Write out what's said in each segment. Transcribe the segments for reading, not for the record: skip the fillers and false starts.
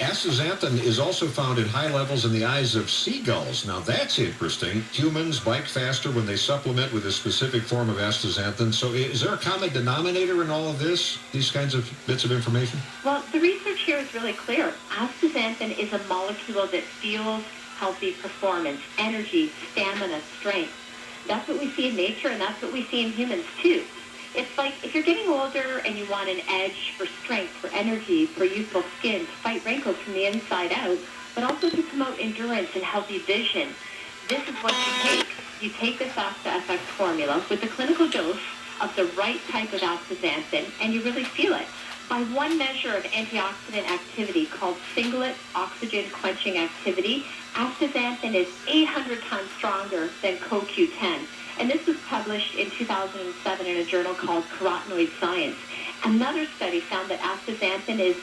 Astaxanthin is also found in high levels in the eyes of seagulls. Now, that's interesting. Humans bite faster when they supplement with a specific form of astaxanthin. So is there a common denominator in all of this, these kinds of bits of information? Well, the research here is really clear. Astaxanthin is a molecule that fuels healthy performance, energy, stamina, strength. That's what we see in nature, and that's what we see in humans, too. It's like if you're getting older and you want an edge for strength, for energy, for youthful skin, to fight wrinkles from the inside out, but also to promote endurance and healthy vision. This is what you take. You take this AstaFX formula with the clinical dose of the right type of astaxanthin, and you really feel it. By one measure of antioxidant activity called singlet oxygen quenching activity, astaxanthin is 800 times stronger than CoQ10. And this was published in 2007 in a journal called Carotenoid Science. Another study found that astaxanthin is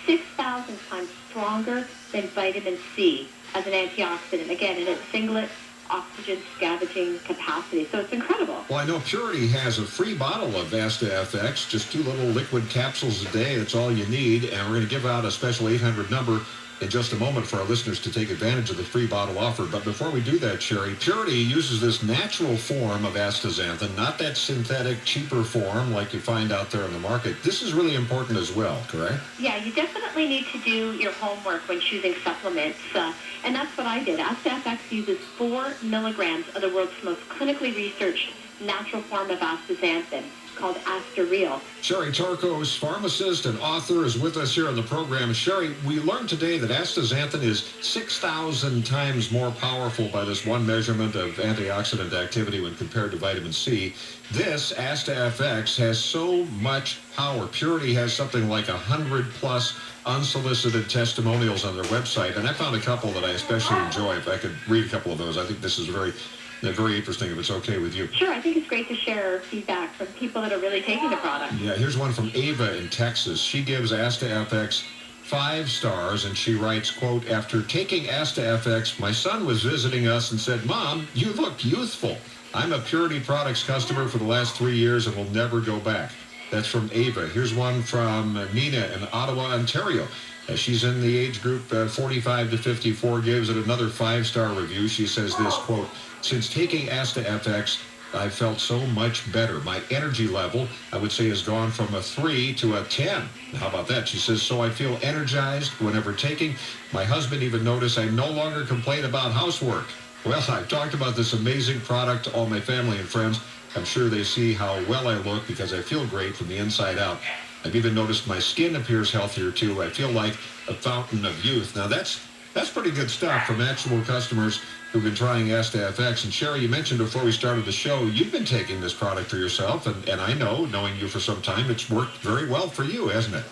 6,000 times stronger than vitamin C as an antioxidant, again, in its singlet oxygen scavenging capacity. So it's incredible. Well, I know Purity has a free bottle of AstaFX, just 2 little liquid capsules a day. That's all you need. And we're going to give out a special 800 number in just a moment for our listeners to take advantage of the free bottle offer. But before we do that, Sherry, Purity uses this natural form of astaxanthin, not that synthetic, cheaper form like you find out there in the market. This is really important as well, correct? Yeah, you definitely need to do your homework when choosing supplements. And that's what I did. AstaFX uses 4 milligrams of the world's most clinically researched natural form of astaxanthin, called Real. Sherry Torkos, pharmacist and author, is with us here on the program. Sherry, we learned today that astaxanthin is 6,000 times more powerful by this one measurement of antioxidant activity when compared to vitamin C. This AstaFX has so much power. Purity has something like 100+ unsolicited testimonials on their website, and I found a couple that I especially enjoy. If I could read a couple of those, I think this is very interesting, if it's okay with you. Sure, I think it's great to share feedback from people that are really taking the product. Yeah, here's one from Ava in Texas. She gives AstaFX 5 stars, and she writes, quote, "After taking AstaFX, my son was visiting us and said, 'Mom, you look youthful. I'm a Purity Products customer for the last 3 years and will never go back.'" That's from Ava. Here's one from Nina in Ottawa, Ontario. She's in the age group 45 to 54, gives it another 5-star review. She says this, quote, "Since taking AstaFX, I felt so much better. My energy level, I would say, has gone from a 3 to a 10. How about that?" She says, "So I feel energized whenever taking. My husband even noticed I no longer complain about housework." Well, I've talked about this amazing product to all my family and friends. I'm sure they see how well I look because I feel great from the inside out. I've even noticed my skin appears healthier, too. I feel like a fountain of youth. Now, that's pretty good stuff from actual customers who've been trying AstaFX. And Sherry, you mentioned before we started the show, you've been taking this product for yourself, and I know, knowing you for some time, it's worked very well for you, hasn't it?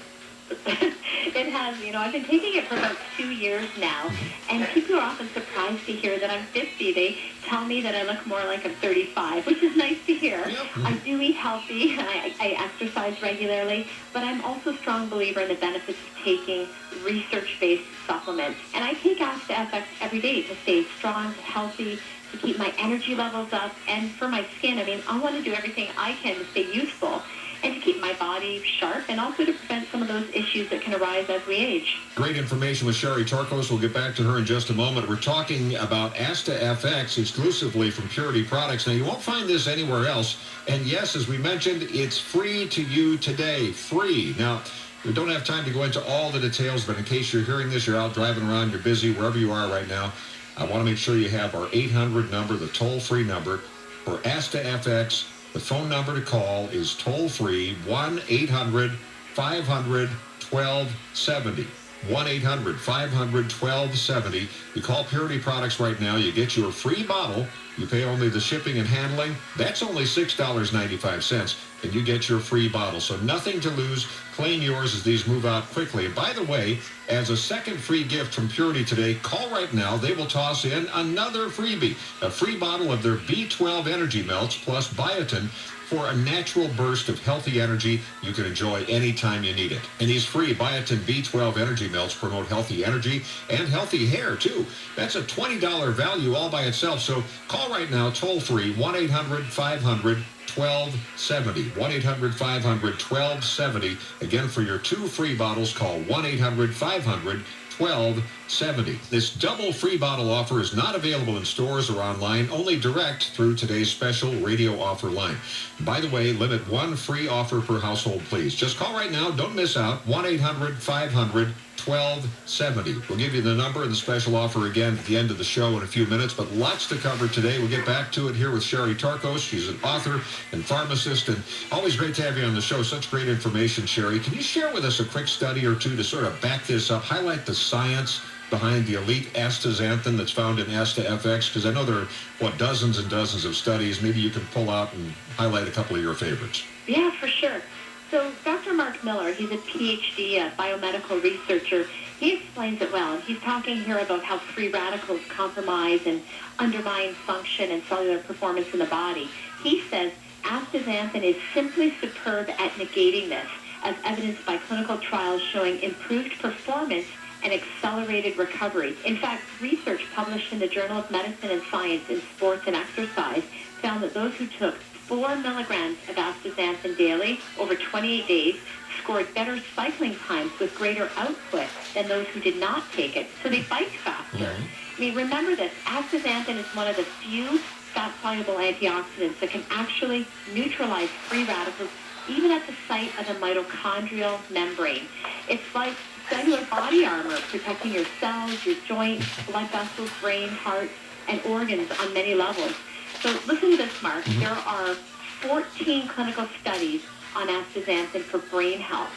It has. I've been taking it for about 2 years now, and people are often surprised to hear that I'm 50. They tell me that I look more like I'm 35, which is nice to hear. Yep. I do eat healthy, I exercise regularly, but I'm also a strong believer in the benefits of taking research-based supplements. And I take AstaFX every day to stay strong, healthy, to keep my energy levels up, and for my skin. I want to do everything I can to stay youthful and to keep my body sharp, and also to prevent some of those issues that can arise as we age. Great information with Sherry Torkos. We'll get back to her in just a moment. We're talking about AstaFX exclusively from Purity Products. Now, you won't find this anywhere else. And yes, as we mentioned, it's free to you today. Free. Now, we don't have time to go into all the details, but in case you're hearing this, you're out driving around, you're busy, wherever you are right now, I want to make sure you have our 800 number, the toll-free number for AstaFX. The phone number to call is toll-free, 1-800-500-1270. 1-800-500-1270. You call Purity Products right now. You get your free bottle. You pay only the shipping and handling. That's only $6.95, and you get your free bottle. So nothing to lose. Claim yours as these move out quickly. And by the way, as a second free gift from Purity today, call right now. They will toss in another freebie, a free bottle of their B12 energy melts plus biotin for a natural burst of healthy energy you can enjoy anytime you need it. And these free biotin B12 energy melts promote healthy energy and healthy hair, too. That's a $20 value all by itself. So call right now, toll-free, 1-800-500-1270. 1-800-500-1270. Again, for your 2 free bottles, call 1-800-500-1270. 1270. This double free bottle offer is not available in stores or online, only direct through today's special radio offer line. By the way, limit one free offer per household, please. Just call right now. Don't miss out. 1-800-500-1270. We'll give you the number and the special offer again at the end of the show in a few minutes, but lots to cover today. We'll get back to it here with Sherry Tarkos. She's an author and pharmacist, and always great to have you on the show. Such great information, Sherry. Can you share with us a quick study or two to sort of back this up, highlight the science behind the elite astaxanthin that's found in Asta-FX? Because I know there are, dozens and dozens of studies. Maybe you can pull out and highlight a couple of your favorites. Yeah, for sure. So Dr. Mark Miller, he's a PhD, a biomedical researcher. He explains it well, and he's talking here about how free radicals compromise and undermine function and cellular performance in the body. He says astaxanthin is simply superb at negating this, as evidenced by clinical trials showing improved performance and accelerated recovery. In fact, research published in the Journal of Medicine and Science in Sports and Exercise found that those who took 4 milligrams of astaxanthin daily over 28 days scored better cycling times with greater output than those who did not take it, so they biked faster. I mean, remember this, astaxanthin is one of the few fat-soluble antioxidants that can actually neutralize free radicals even at the site of the mitochondrial membrane. It's like cellular body armor protecting your cells, your joints, blood vessels, brain, heart, and organs on many levels. So listen to this, Mark. There are 14 clinical studies on astaxanthin for brain health,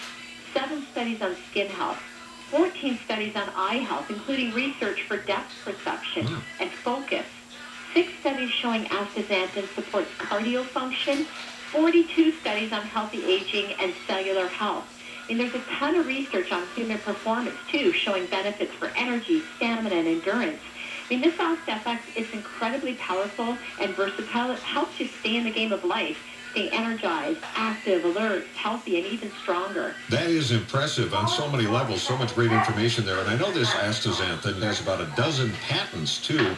7 studies on skin health, 14 studies on eye health, including research for depth perception and focus, 6 studies showing astaxanthin supports cardio function, 42 studies on healthy aging and cellular health. And there's a ton of research on human performance, too, showing benefits for energy, stamina, and endurance. I mean, this Asta-FX is incredibly powerful and versatile. It helps you stay in the game of life, stay energized, active, alert, healthy, and even stronger. That is impressive on so many levels. So much great information there. And I know this astaxanthin has about a dozen patents, too.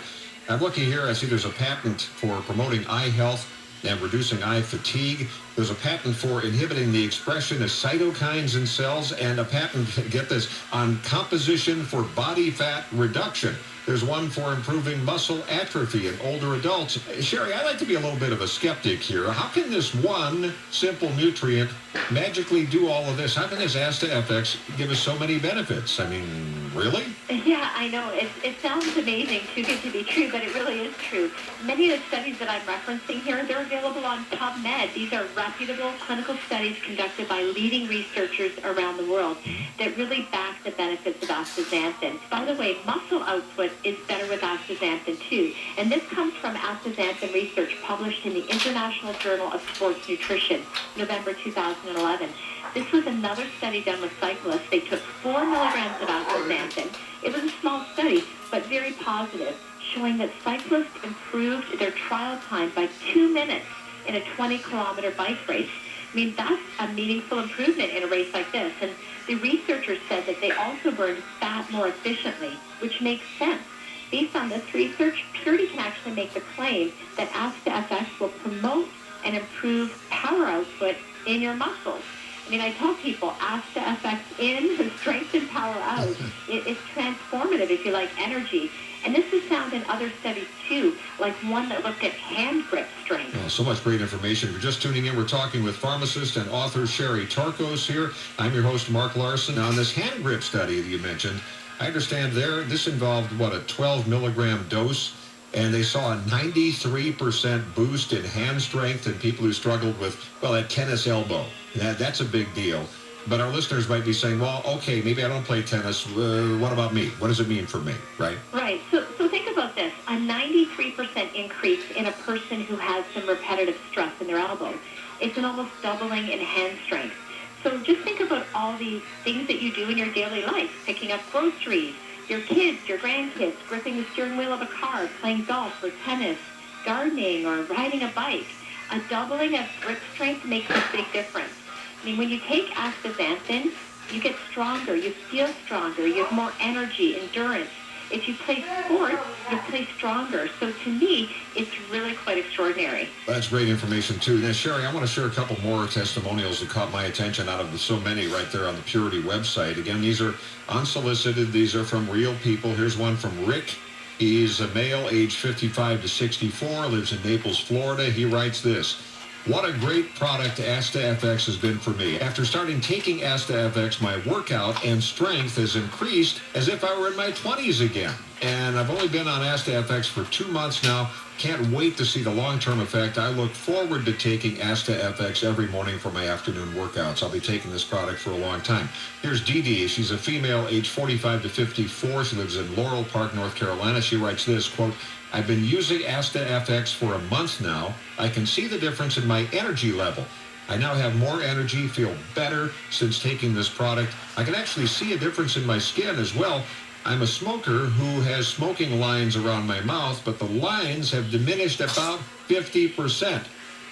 I'm looking here. I see there's a patent for promoting eye health and reducing eye fatigue. There's a patent for inhibiting the expression of cytokines in cells, and a patent, get this, on composition for body fat reduction. There's one for improving muscle atrophy in older adults. Sherry, I like to be a little bit of a skeptic here. How can this one simple nutrient magically do all of this? How can this Asta-FX give us so many benefits? I mean, really? Yeah, I know. It sounds amazing, too good to be true, but it really is true. Many of the studies that I'm referencing here, they're available on PubMed. These are reputable clinical studies conducted by leading researchers around the world that really back the benefits of astaxanthin. By the way, muscle output is better with astaxanthin, too. And this comes from astaxanthin research published in the International Journal of Sports Nutrition, November 2011. This was another study done with cyclists. They took 4 milligrams of astaxanthin. It was a small study, but very positive, showing that cyclists improved their trial time by 2 minutes in a 20-kilometer bike race. I mean, that's a meaningful improvement in a race like this. And the researchers said that they also burned fat more efficiently, which makes sense. Based on this research, Purity can actually make the claim that Asta-FX will promote and improve power output in your muscles. I mean, I tell people, Asta-FX in, strength and power out. It's transformative, if you like, energy. And this is found in other studies, too, like one that looked at hand grip strength. Oh, so much great information. If you're just tuning in, we're talking with pharmacist and author Sherry Tarkos here. I'm your host, Mark Larson. Now, on this hand grip study that you mentioned, I understand this involved, a 12-milligram dose, and they saw a 93% boost in hand strength in people who struggled with, a tennis elbow. That's a big deal. But our listeners might be saying, well, okay, maybe I don't play tennis. What about me? What does it mean for me, right? Right. So think about this. A 93% increase in a person who has some repetitive stress in their elbow. It's an almost doubling in hand strength. So just think about all the things that you do in your daily life, picking up groceries, your kids, your grandkids, gripping the steering wheel of a car, playing golf or tennis, gardening, or riding a bike. A doubling of grip strength makes a big difference. I mean, when you take astaxanthin, you get stronger, you feel stronger, you have more energy, endurance. If you play sports, you play stronger. So to me, it's really quite extraordinary. That's great information, too. Now, Sherry, I want to share a couple more testimonials that caught my attention out of the so many right there on the Purity website. Again, these are unsolicited. These are from real people. Here's one from Rick. He's a male, age 55 to 64, lives in Naples, Florida. He writes this. What a great product Asta FX has been for me. After starting taking Asta FX, my workout and strength has increased as if I were in my 20s again. And I've only been on Asta FX for 2 months now. Can't wait to see the long-term effect. I look forward to taking Asta FX every morning for my afternoon workouts. I'll be taking this product for a long time. Here's Dee Dee. She's a female, age 45 to 54. She lives in Laurel Park, North Carolina. She writes this, quote, I've been using Asta FX for a month now. I can see the difference in my energy level. I now have more energy, feel better since taking this product. I can actually see a difference in my skin as well. I'm a smoker who has smoking lines around my mouth, but the lines have diminished about 50%.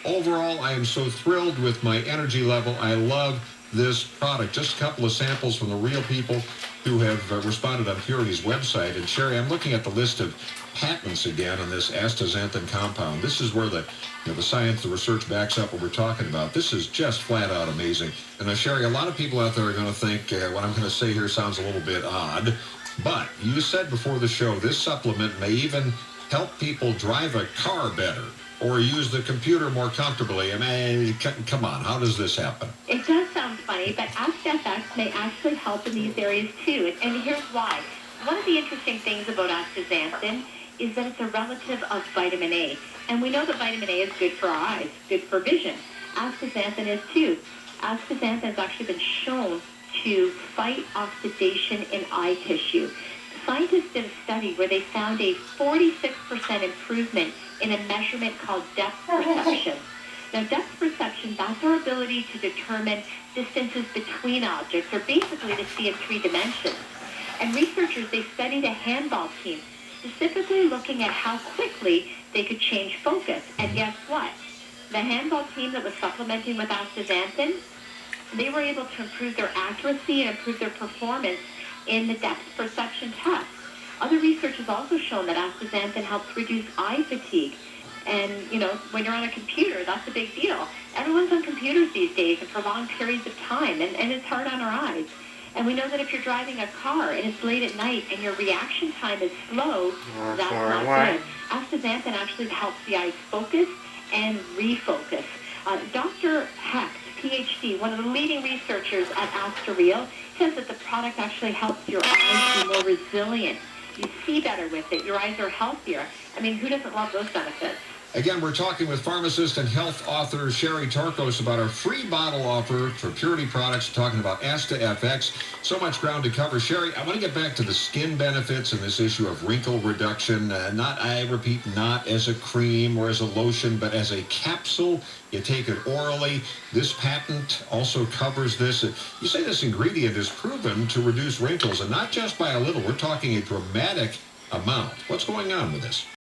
Overall, I am so thrilled with my energy level. I love this product. Just a couple of samples from the real people who have responded on Purity's website. And Sherry, I'm looking at the list of patents again on this astaxanthin compound. This is where the science, the research backs up what we're talking about. This is just flat out amazing. And Sherry, a lot of people out there are going to think what I'm going to say here sounds a little bit odd. But you said before the show, this supplement may even help people drive a car better or use the computer more comfortably. I mean, come on, how does this happen? It does sound funny, but AstaFX may actually help in these areas too. And here's why. One of the interesting things about astaxanthin is that it's a relative of vitamin A. And we know that vitamin A is good for our eyes, good for vision. Astaxanthin is too. Astaxanthin has actually been shown to fight oxidation in eye tissue. Scientists did a study where they found a 46% improvement in a measurement called depth perception. Now, depth perception, that's our ability to determine distances between objects, or basically to see in 3 dimensions. And researchers, they studied a handball team, specifically looking at how quickly they could change focus. And guess what? The handball team that was supplementing with astaxanthin, they were able to improve their accuracy and improve their performance in the depth perception test. Other research has also shown that astaxanthin helps reduce eye fatigue. And, when you're on a computer, that's a big deal. Everyone's on computers these days and for long periods of time, and it's hard on our eyes. And we know that if you're driving a car and it's late at night and your reaction time is slow, that's not good. Astaxanthin actually helps the eyes focus and refocus. Dr. Hecht, PhD, one of the leading researchers at AstaReal, says that the product actually helps your eyes be more resilient. You see better with it. Your eyes are healthier. I mean, who doesn't love those benefits? Again, we're talking with pharmacist and health author Sherry Torkos about our free bottle offer for Purity products, talking about Asta FX. So much ground to cover. Sherry, I want to get back to the skin benefits and this issue of wrinkle reduction. I repeat, not as a cream or as a lotion, but as a capsule. You take it orally. This patent also covers this. You say this ingredient is proven to reduce wrinkles, and not just by a little. We're talking a dramatic amount. What's going on with this?